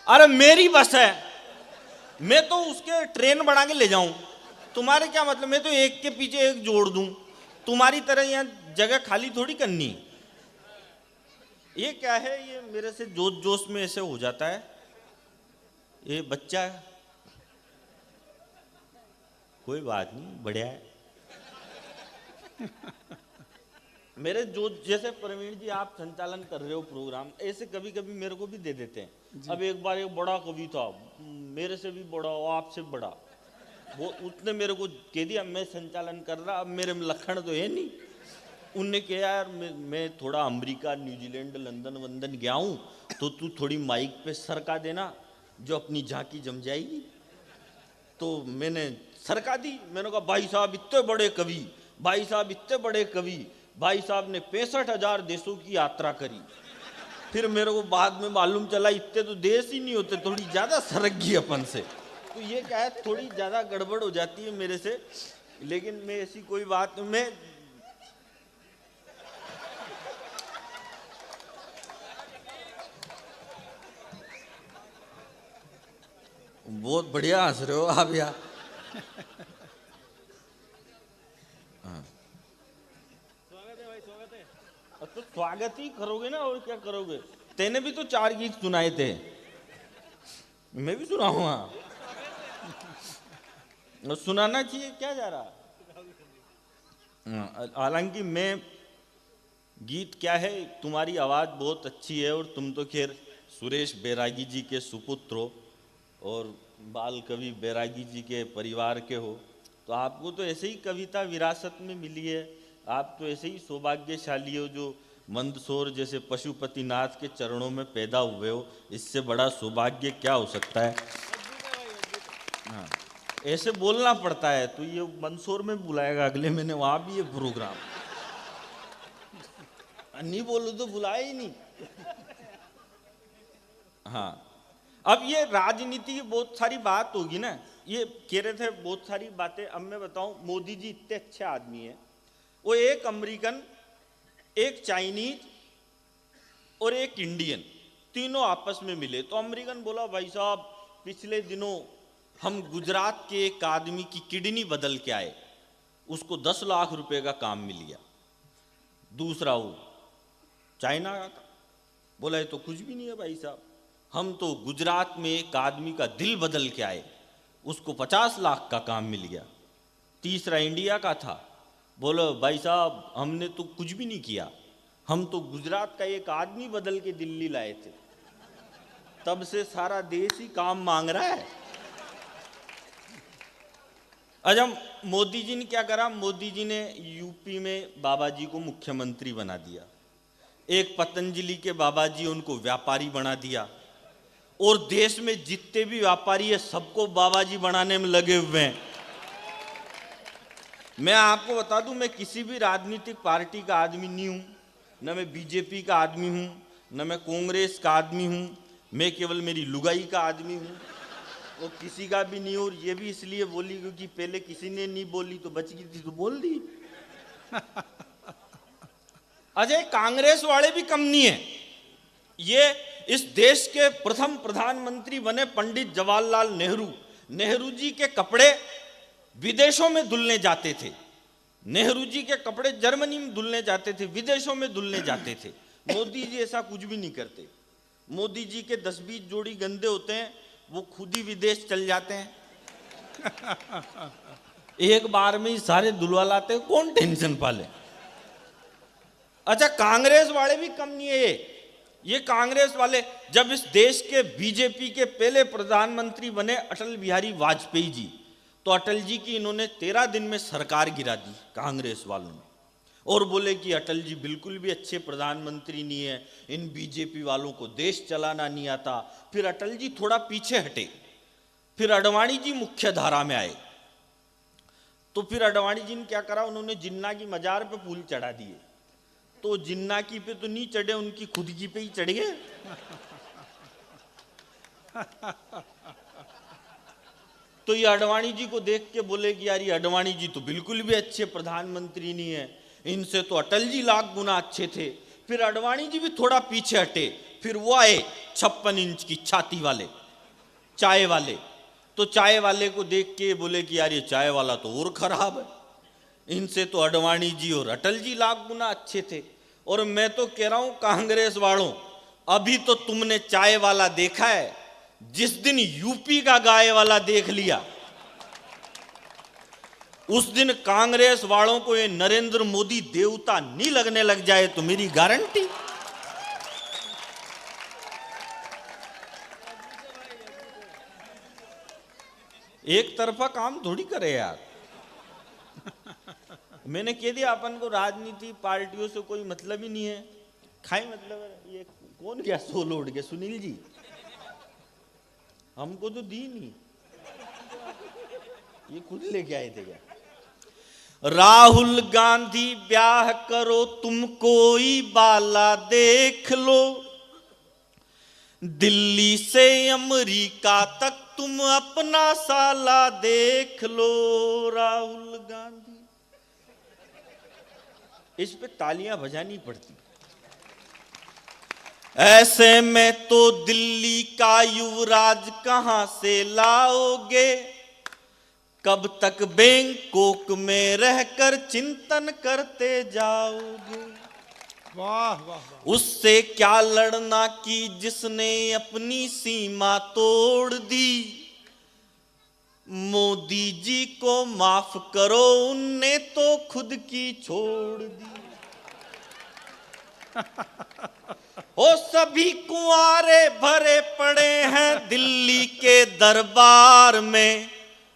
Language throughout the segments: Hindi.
अरे मेरी बस है, मैं तो उसके ट्रेन बना के ले जाऊं, तुम्हारे क्या मतलब, मैं तो एक के पीछे एक जोड़ दूं, तुम्हारी तरह यहाँ जगह खाली थोड़ी करनी। ये क्या है, ये मेरे से जोश जोश में ऐसे हो जाता है। ये बच्चा है, कोई बात नहीं, बढ़िया है। मेरे जो जैसे प्रवीण जी आप संचालन कर रहे हो प्रोग्राम, ऐसे कभी कभी मेरे को भी दे देते हैं। अब एक बार एक बड़ा कवि था, मेरे से भी बड़ा और आपसे बड़ा, वो उसने मेरे को कह दिया मैं संचालन कर रहा, अब मेरे में लक्षण तो है नहीं। उनने कहा यार मैं थोड़ा अमेरिका न्यूजीलैंड लंदन वंदन गया हूँ, तो तू थोड़ी माइक पे सरका देना, जो अपनी झांकी जम जाएगी। तो मैंने सरका दी। मैंने कहा भाई साहब इतने बड़े कवि, भाई साहब इतने बड़े कवि, भाई साहब ने 65,000 देशों की यात्रा करी। फिर मेरे को बाद में मालूम चला इतने तो देश ही नहीं होते, थोड़ी ज्यादा सरक गई अपन से। तो ये क्या है, थोड़ी ज्यादा गड़बड़ हो जाती है मेरे से, लेकिन मैं ऐसी कोई बात, मैं बहुत बढ़िया हंस रहे हो आप यार। तो स्वागत ही करोगे ना, और क्या करोगे। तेने भी तो 4 गीत सुनाए थे, मैं भी सुनाऊंगा। सुनाना चाहिए, क्या जा रहा। हालांकि मैं गीत क्या है, तुम्हारी आवाज बहुत अच्छी है, और तुम तो खैर सुरेश बैरागी जी के सुपुत्र हो और बाल कवि बैरागी जी के परिवार के हो, तो आपको तो ऐसे ही कविता विरासत में मिली है। आप तो ऐसे ही सौभाग्यशाली हो जो मंदसौर जैसे पशुपतिनाथ के चरणों में पैदा हुए हो। इससे बड़ा सौभाग्य क्या हो सकता है। हाँ, ऐसे बोलना पड़ता है। तो ये मंदसौर में बुलाएगा अगले महीने, वहां भी ये प्रोग्राम, नहीं बोलो तो बुलाए ही नहीं। हाँ, अब ये राजनीति की बहुत सारी बात होगी ना, ये कह रहे थे बहुत सारी बातें। अब मैं बताऊं, मोदी जी इतने अच्छे आदमी हैं, वो एक अमेरिकन, एक चाइनीज और एक इंडियन, तीनों आपस में मिले। तो अमेरिकन बोला भाई साहब पिछले दिनों हम गुजरात के एक आदमी की किडनी बदल के आए, उसको 10 लाख रुपए का काम मिल गया। दूसरा वो चाइना का था, बोला ये तो कुछ भी नहीं है भाई साहब, हम तो गुजरात में एक आदमी का दिल बदल के आए, उसको 50 लाख का काम मिल गया। तीसरा इंडिया का था, बोलो भाई साहब हमने तो कुछ भी नहीं किया, हम तो गुजरात का एक आदमी बदल के दिल्ली लाए थे, तब से सारा देश ही काम मांग रहा है। अच्छा, मोदी जी ने क्या करा, मोदी जी ने यूपी में बाबा जी को मुख्यमंत्री बना दिया, एक पतंजलि के बाबा जी उनको व्यापारी बना दिया, और देश में जितने भी व्यापारी है सबको बाबा जी बनाने में लगे हुए हैं। मैं आपको बता दूं, मैं किसी भी राजनीतिक पार्टी का आदमी नहीं हूं, न मैं बीजेपी का आदमी हूं, न मैं कांग्रेस का आदमी हूं, मैं केवल मेरी लुगाई का आदमी हूं, वो किसी का भी नहीं। और ये भी इसलिए बोली क्योंकि पहले किसी ने नहीं बोली तो बच गई थी तो बोल दी। अजय कांग्रेस वाले भी कम नहीं है। ये इस देश के प्रथम प्रधानमंत्री बने पंडित जवाहरलाल नेहरू, नेहरू जी के कपड़े विदेशों में धुलने जाते थे, नेहरू जी के कपड़े जर्मनी में धुलने जाते थे, विदेशों में धुलने जाते थे। मोदी जी ऐसा कुछ भी नहीं करते। मोदी जी के 10-20 जोड़ी गंदे होते हैं, वो खुद ही विदेश चल जाते हैं, एक बार में ही सारे धुलवा लाते हैं, कौन टेंशन पाले। अच्छा, कांग्रेस वाले भी कम नहीं है। ये कांग्रेस वाले, जब इस देश के बीजेपी के पहले प्रधानमंत्री बने अटल बिहारी वाजपेयी जी, तो अटल जी की इन्होंने 13 दिन में सरकार गिरा दी कांग्रेस वालों ने, और बोले कि अटल जी बिल्कुल भी अच्छे प्रधानमंत्री नहीं है, इन बीजेपी वालों को देश चलाना नहीं आता। फिर अटल जी थोड़ा पीछे हटे, फिर अडवाणी जी मुख्य धारा में आए। तो फिर अडवाणी जी ने क्या करा, उन्होंने जिन्ना की मजार पे फूल चढ़ा दिए। तो जिन्ना की पे तो नहीं चढ़े, उनकी खुद की पे ही चढ़ गए। तो ये अडवाणी जी को देख के बोले कि यार ये अडवाणी जी तो बिल्कुल भी अच्छे प्रधानमंत्री नहीं है, इनसे तो अटल जी लाख गुना अच्छे थे। फिर अडवाणी जी भी थोड़ा पीछे हटे, फिर वो आए 56 इंच की छाती वाले चाय वाले। तो चाय वाले को देख के बोले कि यार ये चाय वाला तो और खराब है, इनसे तो अडवाणी जी और अटल जी लाख गुना अच्छे थे। और मैं तो कह रहा हूं कांग्रेस वालों, अभी तो तुमने चाय वाला देखा है, जिस दिन यूपी का गाय वाला देख लिया उस दिन कांग्रेस वालों को ये नरेंद्र मोदी देवता नहीं लगने लग जाए तो मेरी गारंटी। एक तरफा काम थोड़ी करे यार। मैंने कह दिया अपन को राजनीति पार्टियों से कोई मतलब ही नहीं है। खाई मतलब है, ये कौन क्या सोल उड़ गया सुनील जी, हमको तो दी नहीं, ये खुद लेके आए थे क्या। राहुल गांधी ब्याह करो तुम कोई बाला देख लो, दिल्ली से अमेरिका तक तुम अपना साला देख लो। राहुल गांधी, इस पे तालियां बजानी पड़ती। ऐसे में तो दिल्ली का युवराज कहां से लाओगे, कब तक बैंकॉक में रहकर चिंतन करते जाओगे। वाह वाह वाह। उससे क्या लड़ना कि जिसने अपनी सीमा तोड़ दी, मोदी जी को माफ करो उनने तो खुद की छोड़ दी। ओ सभी कुंवारे भरे पड़े हैं दिल्ली के दरबार में।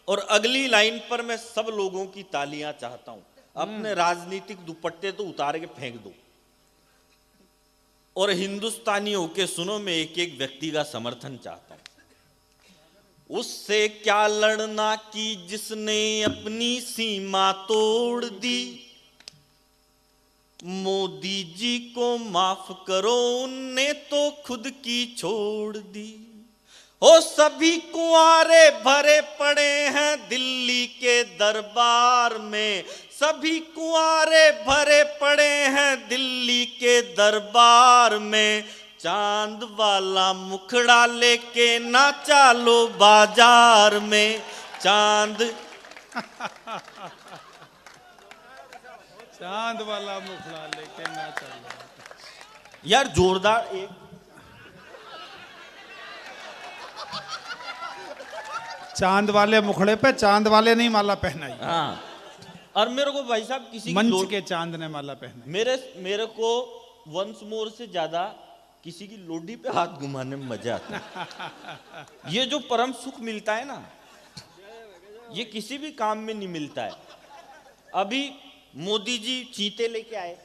और अगली लाइन पर मैं सब लोगों की तालियां चाहता हूं। अपने राजनीतिक दुपट्टे तो उतार के फेंक दो और हिंदुस्तानी होके सुनो, मैं एक एक व्यक्ति का समर्थन चाहता हूं। उससे क्या लड़ना कि जिसने अपनी सीमा तोड़ दी, मोदी जी को माफ करो उनने तो खुद की छोड़ दी। ओ सभी कुंवारे भरे पड़े हैं दिल्ली के दरबार में, सभी कुंवारे भरे पड़े हैं दिल्ली के दरबार में। चांद वाला मुखड़ा लेके नाचा लो बाजार में, चांद चांद वाला मुखड़ा लेके नाचा लो। यार जोरदार एक चांद वाले मुखड़े पे चांद वाले नहीं माला पहनाई। हाँ, और मेरे को भाई साहब किसी मंच के चांद ने माला पहनाई। मेरे को वंस मोर से ज्यादा किसी की लोडी पे हाथ घुमाने में मजा आता है। ये जो परम सुख मिलता है ना, ये किसी भी काम में नहीं मिलता है। अभी मोदी जी चीते लेके आए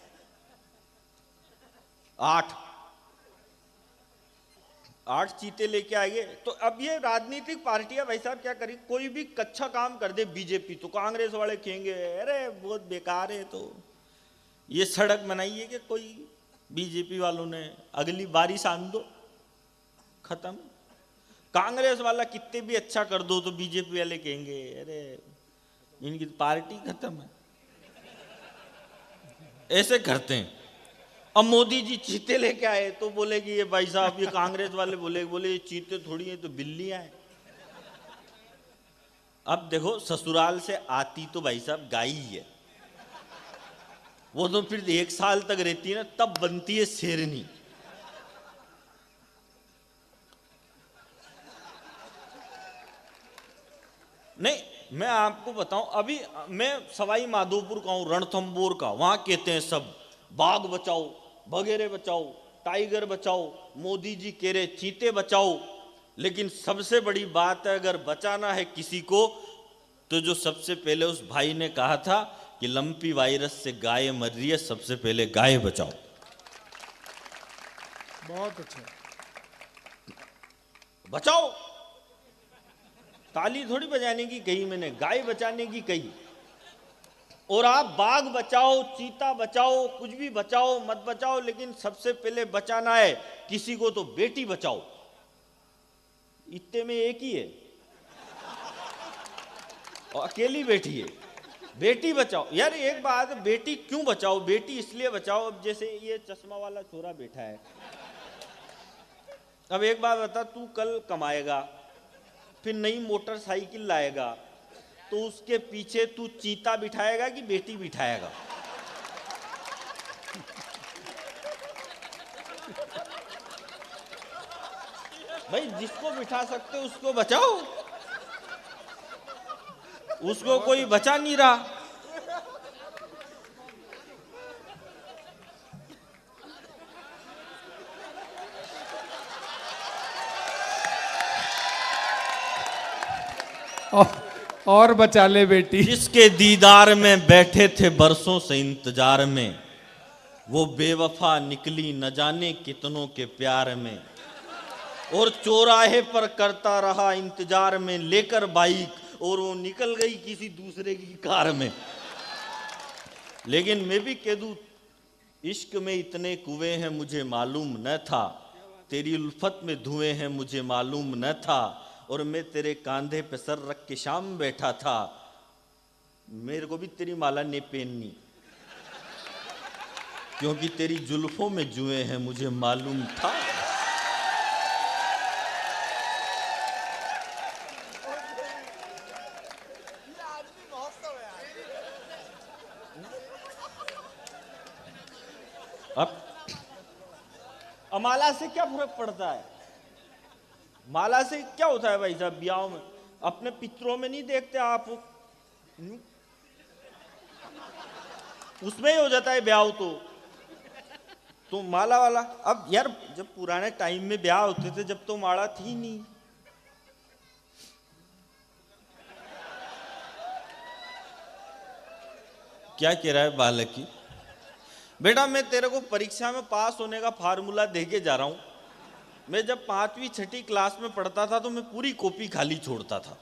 8 चीते लेके आएंगे। तो अब ये राजनीतिक पार्टियां भाई साहब क्या करें, कोई भी कच्चा काम कर दे बीजेपी तो कांग्रेस वाले कहेंगे अरे बहुत बेकार है, तो ये सड़क बनाई है कि कोई बीजेपी वालों ने, अगली बारिश आन दो, खत्म। कांग्रेस वाला कितने भी अच्छा कर दो तो बीजेपी वाले कहेंगे अरे इनकी पार्टी खत्म है। ऐसे करते हैं। अब मोदी जी चीते लेके आए तो बोले कि ये भाई साहब, ये कांग्रेस वाले बोले ये चीते थोड़ी है तो बिल्लियां हैं। अब देखो ससुराल से आती तो भाई साहब गाय ही है, वो तो फिर 1 साल तक रहती है ना, तब बनती है शेरनी। नहीं मैं आपको बताऊं, अभी मैं सवाई माधोपुर का हूं, रणथंबोर का, वहां कहते हैं सब बाघ बचाओ, बगेरे बचाओ, टाइगर बचाओ, मोदी जी कह रहे चीते बचाओ। लेकिन सबसे बड़ी बात है, अगर बचाना है किसी को तो जो सबसे पहले उस भाई ने कहा था कि लंपी वायरस से गाय मर रही है, सबसे पहले गाय बचाओ। बहुत अच्छा, बचाओ। ताली थोड़ी बजाने की कही मैंने, गाय बचाने की कही। और आप बाघ बचाओ, चीता बचाओ, कुछ भी बचाओ मत बचाओ, लेकिन सबसे पहले बचाना है किसी को तो बेटी बचाओ। इतने में एक ही है और अकेली बेटी है, बेटी बचाओ। यार एक बात, बेटी क्यों बचाओ? बेटी इसलिए बचाओ, अब जैसे ये चश्मा वाला छोरा बैठा है, अब एक बात बता, तू कल कमाएगा, फिर नई मोटरसाइकिल लाएगा, तो उसके पीछे तू चीता बिठाएगा कि बेटी बिठाएगा? भाई जिसको बिठा सकते उसको बचाओ, उसको कोई बचा नहीं रहा। और बचा ले बेटी। जिसके दीदार में बैठे थे बरसों से इंतजार में, वो बेवफा निकली न जाने कितनों के प्यार में, और चौराहे पर करता रहा इंतजार में लेकर बाइक, और वो निकल गई किसी दूसरे की कार में। लेकिन मैं भी कह दूं, इश्क में इतने कुएं हैं मुझे मालूम न था, तेरी उल्फत में धुएं हैं मुझे मालूम न था, और मैं तेरे कांधे पे सर रख के शाम बैठा था, मेरे को भी तेरी माला नहीं पहननी, क्योंकि तेरी जुल्फों में जुएं हैं मुझे मालूम था। अब माला से क्या फर्क पड़ता है? माला से क्या होता है भाई साहब? ब्याह में अपने पितरों में नहीं देखते आप, उसमें ही हो जाता है ब्याह। तो माला वाला, अब यार जब पुराने टाइम में ब्याह होते थे जब तो माला थी नहीं। क्या कह रहा है बालक की? बेटा मैं तेरे को परीक्षा में पास होने का फार्मूला देके जा रहा हूं। मैं जब 5वीं 6ठी क्लास में पढ़ता था तो मैं पूरी कॉपी खाली छोड़ता था,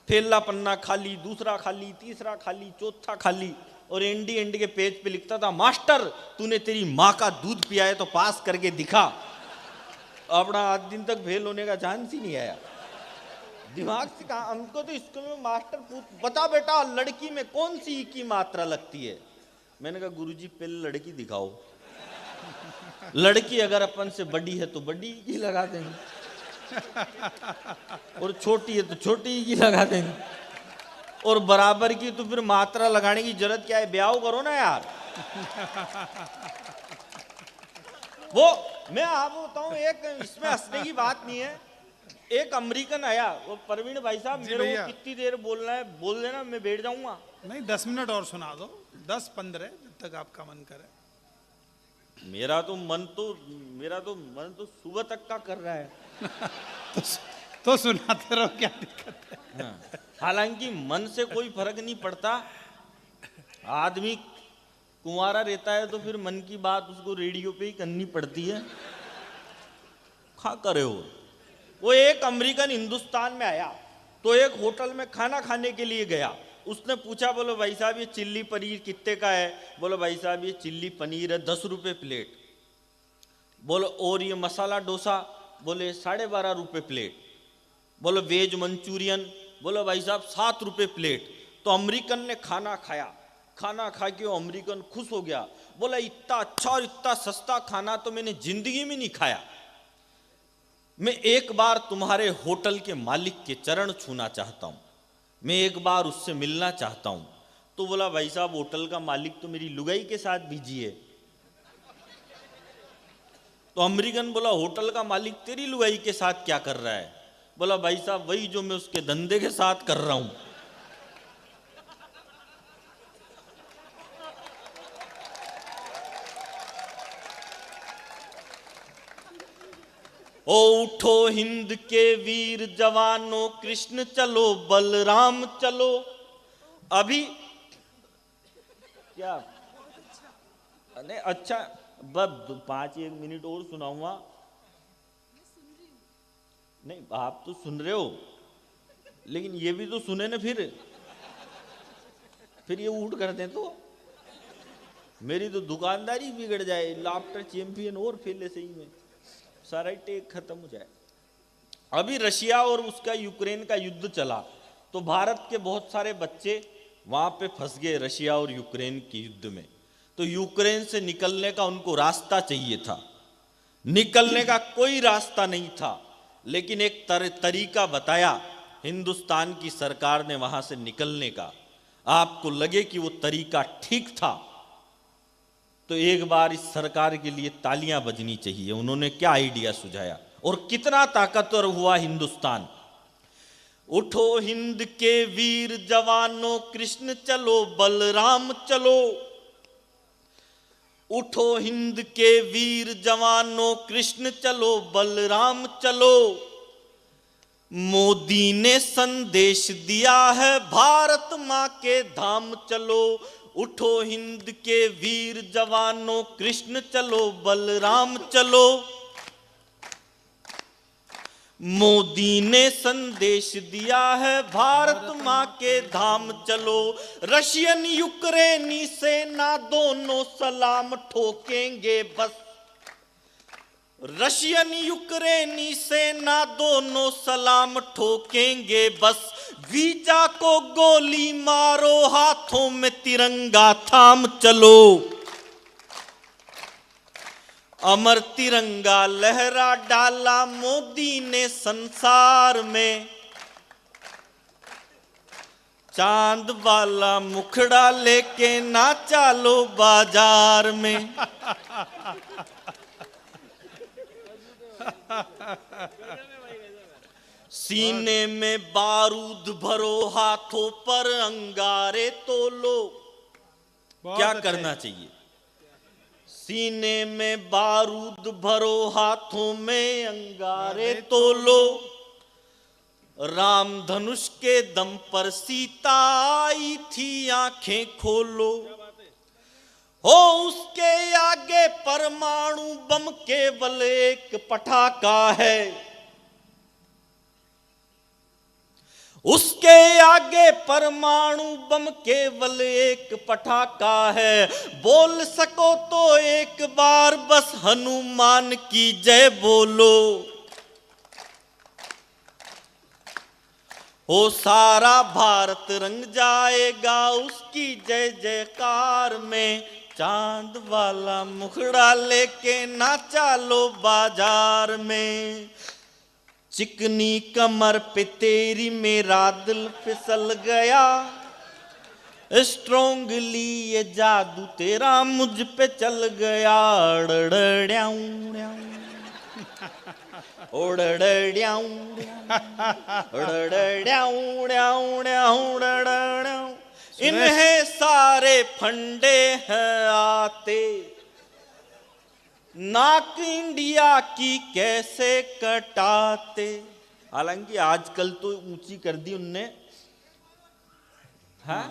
पहला पन्ना खाली, दूसरा खाली, तीसरा खाली, चौथा खाली, और एंड के पेज पे लिखता था, मास्टर तूने तेरी माँ का दूध पिया है तो पास करके दिखा। अपना 8 दिन तक फेल होने का चांस ही नहीं आया। दिमाग से कहा, हमको तो स्कूल में मास्टर बता बेटा लड़की में कौन सी की मात्रा लगती है? मैंने कहा गुरुजी पहले लड़की दिखाओ, लड़की अगर अपन से बड़ी है तो बड़ी की लगा देंगे, और छोटी है तो छोटी की लगा देंगे, और बराबर की तो फिर मात्रा लगाने की जरूरत क्या है? ब्याह करो ना यार। वो मैं आपको बताऊं, एक इसमें हंसने की बात नहीं है। एक अमेरिकन आया, वो प्रवीण भाई साहब मेरे को कितनी देर बोलना है बोल देना, मैं बैठ जाऊंगा। नहीं 10 मिनट और सुना दो, 10-15 जब तक आपका मन करे। मेरा तो मन तो सुबह तक का कर रहा है। तो सुनाते रहो, क्या दिक्कत है? हाँ। हालांकि मन से कोई फर्क नहीं पड़ता। आदमी कुंवारा रहता है तो फिर मन की बात उसको रेडियो पे ही करनी पड़ती है। खा करे हो। वो एक अमेरिकन हिंदुस्तान में आया तो एक होटल में खाना खाने के लिए गया। उसने पूछा, बोलो भाई साहब ये चिल्ली पनीर कितने का है? बोलो भाई साहब ये चिल्ली पनीर है 10 रुपये प्लेट। बोलो और ये मसाला डोसा? बोले 12.5 रुपये प्लेट। बोलो वेज मंचूरियन? बोलो भाई साहब 7 रुपये प्लेट। तो अमेरिकन ने खाना खाया, खाना खा के वो अमेरिकन खुश हो गया, बोला इतना अच्छा और इतना सस्ता खाना तो मैंने जिंदगी में नहीं खाया। मैं एक बार तुम्हारे होटल के मालिक के चरण छूना चाहता हूं, मैं एक बार उससे मिलना चाहता हूं। तो बोला भाई साहब होटल का मालिक तो मेरी लुगाई के साथ बिजी है। तो अमेरिकन बोला होटल का मालिक तेरी लुगाई के साथ क्या कर रहा है? बोला भाई साहब वही जो मैं उसके धंधे के साथ कर रहा हूं। ओ उठो हिंद के वीर जवानों, कृष्ण चलो बलराम चलो। अभी क्या अरे अच्छा बस 5-1 मिनट और सुनाऊंगा। नहीं आप तो सुन रहे हो, लेकिन ये भी तो सुने ना। फिर ये उठ कर दें तो मेरी तो दुकानदारी बिगड़ जाए। लाफ्टर चैंपियन और फैले सही में, सारा टेक खत्म हो जाए। अभी रशिया और उसका यूक्रेन का युद्ध चला तो भारत के बहुत सारे बच्चे वहां पे फंस गए रशिया और यूक्रेन के युद्ध में। तो यूक्रेन से निकलने का उनको रास्ता चाहिए था। निकलने का कोई रास्ता नहीं था, लेकिन एक तरीका बताया हिंदुस्तान की सरकार ने वहां से निकलने का। आपको लगे कि वो तरीका ठीक था तो एक बार इस सरकार के लिए तालियां बजनी चाहिए। उन्होंने क्या आइडिया सुझाया और कितना ताकतवर हुआ हिंदुस्तान। उठो हिंद के वीर जवानों, कृष्ण चलो बलराम चलो। उठो हिंद के वीर जवानों, कृष्ण चलो बलराम चलो। मोदी ने संदेश दिया है, भारत मां के धाम चलो। उठो हिंद के वीर जवानों, कृष्ण चलो बलराम चलो। मोदी ने संदेश दिया है, भारत मां के धाम चलो। रशियन यूक्रेनी सेना दोनों सलाम ठोकेंगे बस। रशियन यूक्रेनी सेना दोनों सलाम ठोकेंगे बस। वीजा को गोली मारो, हाथों में तिरंगा थाम चलो। अमर तिरंगा लहरा डाला मोदी ने संसार में। चांद वाला मुखड़ा लेके नाचा लो बाजार में। सीने में बारूद भरो, हाथों पर अंगारे तोलो। क्या करना चाहिए? सीने में बारूद भरो, हाथों में अंगारे तोलो। राम धनुष के दम पर सीता आई थी, आंखें खोलो। हो उसके आगे परमाणु बम केवल एक पटाखा है। उसके आगे परमाणु बम केवल एक पटाखा है। बोल सको तो एक बार बस हनुमान की जय बोलो। हो सारा भारत रंग जाएगा उसकी जय जयकार में। चांद वाला मुखड़ा लेके नाचा लो बाजार में। चिकनी कमर पे तेरी मेरा दिल फिसल गया। स्ट्रोंगली ये जादू तेरा मुझ पे चल गया। इन्हें सारे फंडे हैं आते, नाक इंडिया की कैसे कटाते। हालांकि आजकल तो ऊंची कर दी उनने। हाँ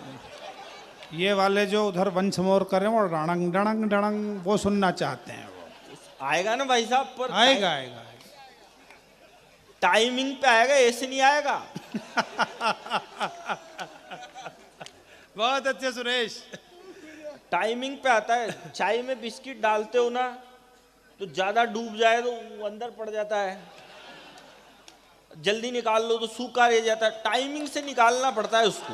ये वाले जो उधर वंशमोर कर रहे हैं वो डणंग डणंग डणंग वो सुनना चाहते हैं। वो आएगा ना भाई साहब, पर आएगा आएगा टाइमिंग पे आएगा, ऐसे नहीं आएगा। बहुत अच्छे सुरेश, टाइमिंग पे आता है। चाय में बिस्किट डालते हो ना तो ज्यादा डूब जाए तो वो अंदर पड़ जाता है। जल्दी निकाल लो तो सूखा रह जाता है। टाइमिंग से निकालना पड़ता है उसको।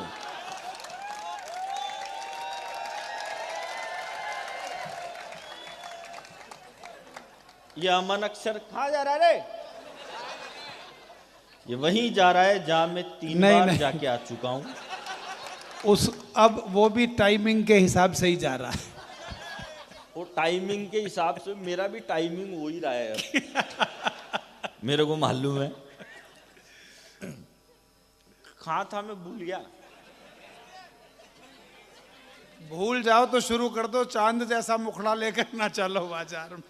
ये अमन अक्षर कहाँ जा रहा है रे? ये वहीं जा रहा है जहां मैं 3 बार जाके आ चुका हूं। उस अब वो भी टाइमिंग के हिसाब से ही जा रहा है। वो टाइमिंग के हिसाब से मेरा भी टाइमिंग हो ही रहा है अब। मेरे को मालूम है। कहाँ था मैं भूल गया। भूल जाओ तो शुरू कर दो। चांद जैसा मुखड़ा लेकर ना चलो बाजार में।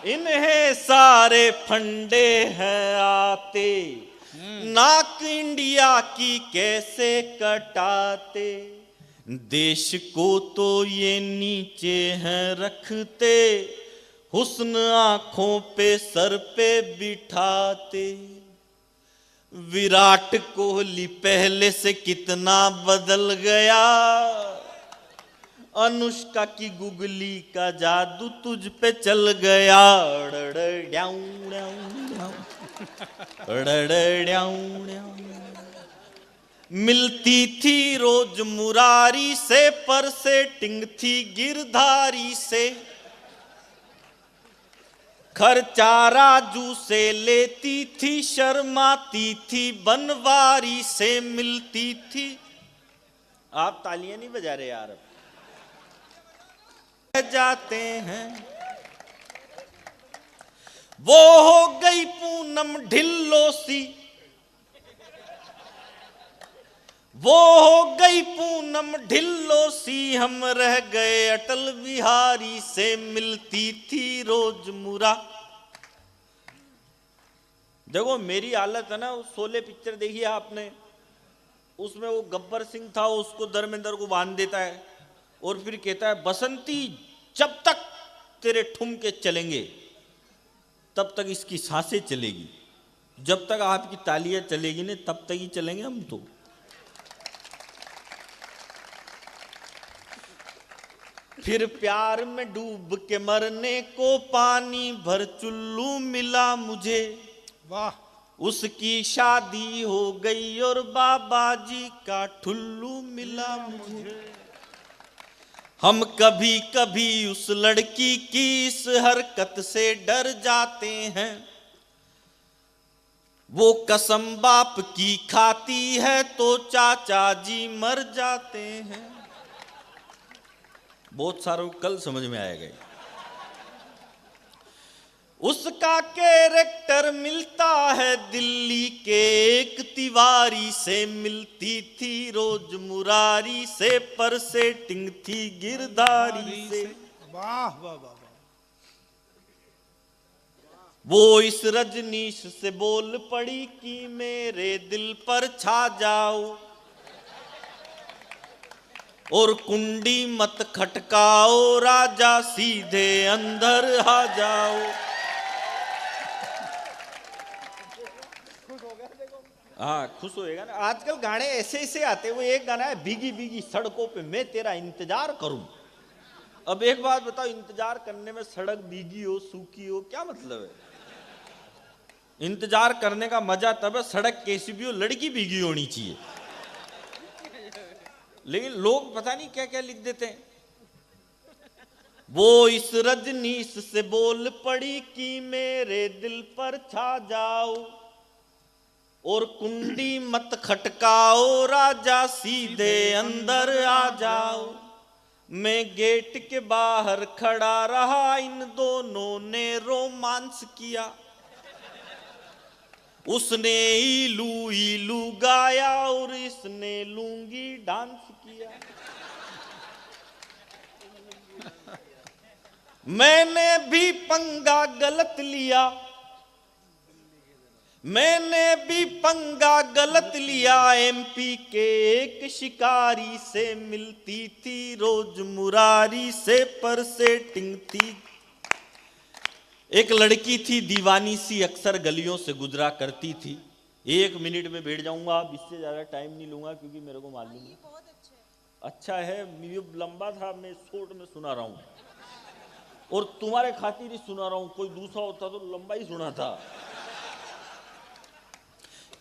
इन्हें सारे फंडे हैं आते, नाक इंडिया की कैसे कटाते। देश को तो ये नीचे हैं रखते, हुस्न आंखों पे सर पे बिठाते। विराट कोहली पहले से कितना बदल गया। अनुष्का की गुगली का जादू तुझ पे चल गया। मिलती थी रोज मुरारी से, पर सेटिंग थी गिरधारी से। खर्चा राजू से लेती थी, शर्माती थी बनवारी से मिलती थी। आप तालियां नहीं बजा रहे यार, जाते हैं। वो हो गई पूनम ढिल्लो सी, वो हो गई पूनम ढिल्लो सी, हम रह गए अटल बिहारी से मिलती थी रोज मुरा। देखो मेरी हालत है ना, उस शोले पिक्चर देखी है आपने, उसमें वो गब्बर सिंह था, उसको धर्मेंद्र को बांध देता है और फिर कहता है बसंती जब तक तेरे ठुमके चलेंगे तब तक इसकी सांसें चलेगी, जब तक आपकी तालियां चलेगी नहीं तब तक ही चलेंगे हम। तो फिर प्यार में डूब के मरने को पानी भर चुल्लू मिला मुझे, वाह। उसकी शादी हो गई और बाबा जी का ठुल्लू मिला मुझे। हम कभी कभी उस लड़की की इस हरकत से डर जाते हैं, वो कसम बाप की खाती है तो चाचा जी मर जाते हैं। बहुत सारों को कल समझ में आएगा। उसका कैरेक्टर मिलता है दिल्ली के एक तिवारी से, मिलती थी रोज मुरारी से, पर सेटिंग थी गिरधारी से। वाह वाह वाह। वो इस रजनीश से बोल पड़ी कि मेरे दिल पर छा जाओ, और कुंडी मत खटकाओ राजा, सीधे अंदर आ जाओ। हाँ खुश होएगा ना। आजकल गाने ऐसे ऐसे आते हैं। वो एक गाना है भीगी भीगी सड़कों पे मैं तेरा इंतजार करूं। अब एक बात बताओ, इंतजार करने में सड़क भीगी हो सूखी हो क्या मतलब है? इंतजार करने का मजा तब है सड़क कैसी भी हो, लड़की भीगी होनी चाहिए। लेकिन लोग पता नहीं क्या क्या लिख देते हैं। वो इस रजनीश से बोल पड़ी कि मेरे दिल पर छा जाओ, और कुंडी मत खटकाओ राजा, सीधे अंदर आ जाओ। मैं गेट के बाहर खड़ा रहा, इन दोनों ने रोमांस किया। उसने इलू गाया और इसने लूंगी डांस किया। मैंने भी पंगा गलत लिया, मैंने भी पंगा गलत लिया, एमपी के एक शिकारी से, मिलती थी रोज मुरारी से, पर सेटिंग थी। एक लड़की थी दीवानी सी, अक्सर गलियों से गुजरा करती थी। 1 मिनट में बैठ जाऊंगा, अब इससे ज्यादा टाइम नहीं लूंगा क्योंकि मेरे को मालूम है अच्छा है। ये लंबा था, मैं शॉर्ट में सुना रहा हूं और तुम्हारे खातिर ही सुना रहा हूं। कोई दूसरा होता तो लंबा ही सुना था।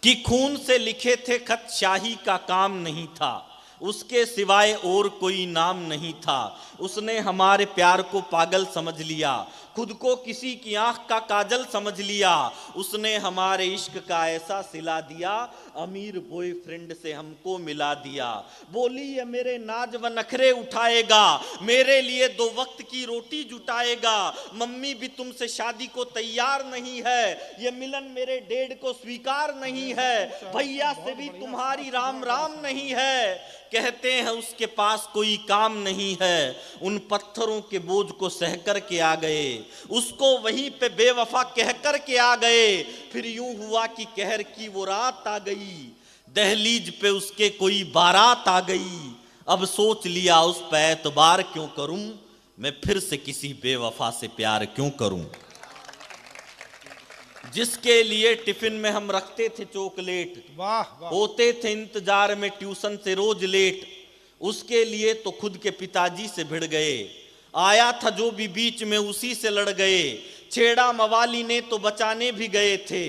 कि खून से लिखे थे खत शाही का काम नहीं था, उसके सिवाय और कोई नाम नहीं था। उसने हमारे प्यार को पागल समझ लिया, खुद को किसी की आंख का काजल समझ लिया। उसने हमारे इश्क का ऐसा सिला दिया, अमीर बॉयफ्रेंड से हमको मिला दिया। बोली ये मेरे नाज व नखरे उठाएगा, मेरे लिए 2 वक्त की रोटी जुटाएगा। मम्मी भी तुमसे शादी को तैयार नहीं है, ये मिलन मेरे डैड को स्वीकार नहीं है। भैया से भी तुम्हारी राम राम नहीं है, कहते हैं उसके पास कोई काम नहीं है। उन पत्थरों के बोझ को सह कर के आ गए, उसको वहीं पे बेवफा कह कर के आ गए। फिर यूं हुआ कि कहर की वो रात आ गई, दहलीज पे उसके कोई बारात आ गई। अब सोच लिया उस पे एतबार क्यों करूं, मैं फिर से किसी बेवफा से प्यार क्यों करूं। जिसके लिए टिफिन में हम रखते थे चॉकलेट, वाह वाह। होते थे इंतजार में ट्यूशन से रोज लेट, उसके लिए तो खुद के पिताजी से भिड़ गए। आया था जो भी बीच में उसी से लड़ गए, छेड़ा मवाली ने तो बचाने भी गए थे।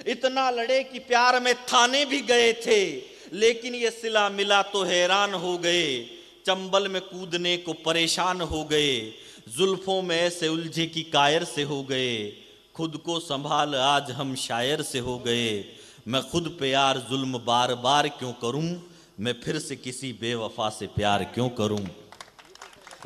इतना लड़े कि प्यार में थाने भी गए थे, लेकिन ये सिला मिला तो हैरान हो गए, चंबल में कूदने को परेशान हो गए, जुल्फों में ऐसे उलझे कि कायर से हो गए, खुद को संभाल आज हम शायर से हो गए, मैं खुद पे यार जुल्म बार बार क्यों करूं, मैं फिर से किसी बेवफा से प्यार क्यों करूं।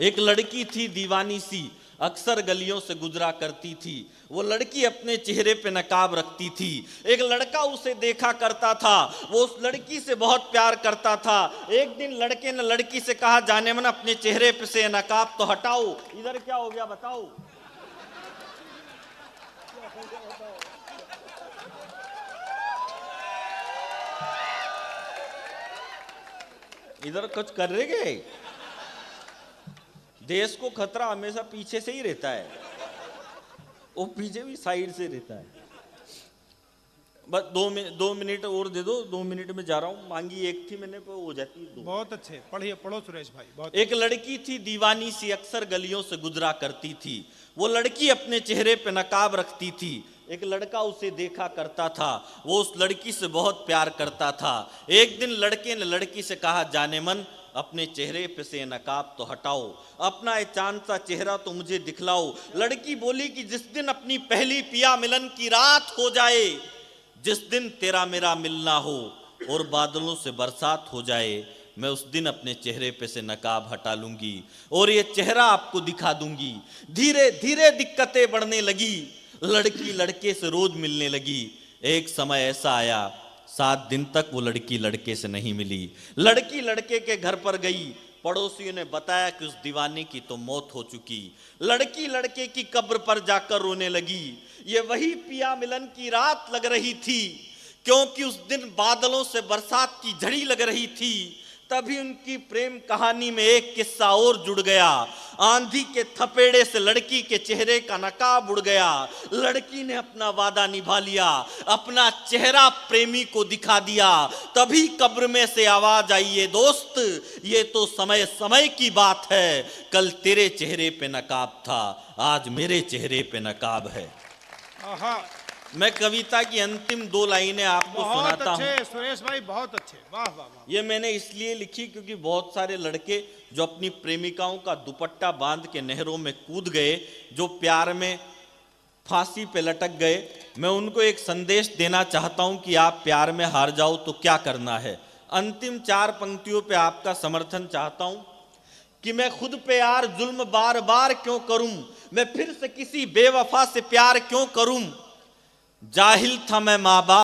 एक लड़की थी दीवानी सी, अक्सर गलियों से गुजरा करती थी, वो लड़की अपने चेहरे पे नकाब रखती थी, एक लड़का उसे देखा करता था, वो उस लड़की से बहुत प्यार करता था। एक दिन लड़के ने लड़की से कहा, जाने मन अपने चेहरे पे से नकाब तो हटाओ। इधर क्या हो गया बताओ? इधर कुछ कर रहे गए? देश को खतरा हमेशा पीछे से ही रहता है, वो पीछे भी साइड से रहता है। बस 2 मिनट और दे दो, 2 मिनट में जा रहा हूँ। मांगी एक थी मैंने, पर हो जाती है 2। बहुत अच्छे, पढ़िए, पढ़ो सुरेश भाई, बहुत। एक लड़की थी दीवानी सी, अक्सर गलियों से गुजरा करती थी, वो लड़की अपने चेहरे पे नकाब रखती थी, एक लड़का उसे देखा करता था, वो उस लड़की से बहुत प्यार करता था। एक दिन लड़के ने लड़की से कहा, जाने मन अपने चेहरे पे से नकाब तो हटाओ, अपना ये चांद सा चेहरा तो मुझे दिखलाओ। लड़की बोली कि जिस दिन अपनी पहली पिया मिलन की रात हो जाए, जिस दिन तेरा मेरा मिलना हो और बादलों से बरसात हो जाए, मैं उस दिन अपने चेहरे पे से नकाब हटा लूंगी और ये चेहरा आपको दिखा दूंगी। धीरे धीरे दिक्कतें बढ़ने लगी, लड़की लड़के से रोज मिलने लगी। एक समय ऐसा आया, 7 दिन तक वो लड़की लड़के से नहीं मिली। लड़की लड़के के घर पर गई, पड़ोसियों ने बताया कि उस दीवाने की तो मौत हो चुकी। लड़की लड़के की कब्र पर जाकर रोने लगी। ये वही पिया मिलन की रात लग रही थी, क्योंकि उस दिन बादलों से बरसात की झड़ी लग रही थी। तभी उनकी प्रेम कहानी में एक किस्सा और जुड़ गया। आंधी के थपेड़े से लड़की के चेहरे का नकाब उड़ गया, लड़की ने अपना वादा निभा लिया, अपना चेहरा प्रेमी को दिखा दिया। तभी कब्र में से आवाज आई, ये दोस्त ये तो समय समय की बात है, कल तेरे चेहरे पे नकाब था, आज मेरे चेहरे पे नकाब है। आहा, मैं कविता की अंतिम 2 लाइनें आपको सुनाता हूँ। बहुत अच्छे सुरेश भाई, बहुत अच्छे, वाह वाह वाह। ये मैंने इसलिए लिखी क्योंकि बहुत सारे लड़के जो अपनी प्रेमिकाओं का दुपट्टा बांध के नहरों में कूद गए, जो प्यार में फांसी पे लटक गए, मैं उनको एक संदेश देना चाहता हूं कि आप प्यार में हार जाओ तो क्या करना है। अंतिम 4 पंक्तियों पे आपका समर्थन चाहता हूं कि मैं खुद पे यार जुल्म बार बार क्यों करूं, मैं फिर से किसी बेवफा से प्यार क्यों करूं। जाहिल था मैं माँ बाप